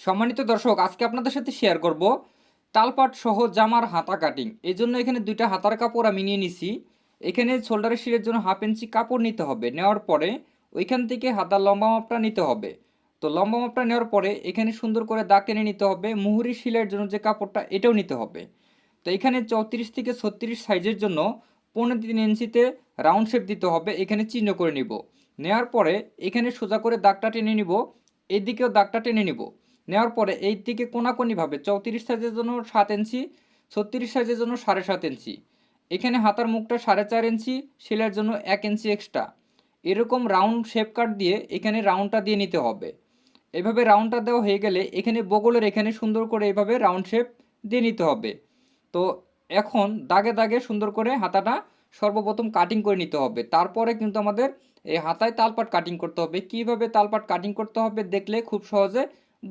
সম্মানিত দর্শক, আজকে আপনাদের সাথে শেয়ার করব তালপাট সহ জামার হাতা কাটিং। এই জন্য এখানে দুইটা হাতার কাপড় আমি নিয়ে নিছি। এখানে শোল্ডারের শিরের জন্য 1/2 ইঞ্চি কাপড় নিতে হবে। নেওয়ার পরে ওইখান থেকে হাতার লম্বা মাপটা নিতে হবে। তো লম্বা মাপটা নেওয়ার পরে এখানে সুন্দর করে দাগ টেনে নিতে হবে। মুহুরি সেলাইয়ের জন্য যে কাপড়টা এটাও নিতে হবে। তো এখানে 34 থেকে 36 সাইজের জন্য 3.5 ইঞ্চিতে রাউন্ড শেপ দিতে হবে। এখানে চিহ্ন করে নিব। নেওয়ার পরে এখানে সোজা করে দাগটা টেনে নিব। এইদিকেও দাগটা টেনে নিব। নেওয়ার পরে এই দিকে কোনাকুনিভাবে 34 সাইজের জন্য 7 ইঞ্চি, 36 সাইজের জন্য 7.5 ইঞ্চি। এখানে হাতার মুখটা 4.5 ইঞ্চি, সেলাইয়ের জন্য 1 ইঞ্চি এক্সট্রা। এরকম রাউন্ড শেপ কাট দিয়ে এখানে রাউন্ডটা দিয়ে নিতে হবে। এভাবে রাউন্ডটা দেওয়া হয়ে গেলে এখানে বগলের এখানে সুন্দর করে এভাবে রাউন্ড শেপ দিয়ে নিতে হবে। তো এখন দাগে দাগে সুন্দর করে হাতাটা সর্বপ্রথম কাটিং করে নিতে হবে। তারপরে কিন্তু আমাদের এই হাতায় তালপাট কাটিং করতে হবে। কিভাবে তালপাট কাটিং করতে হবে দেখলে খুব সহজে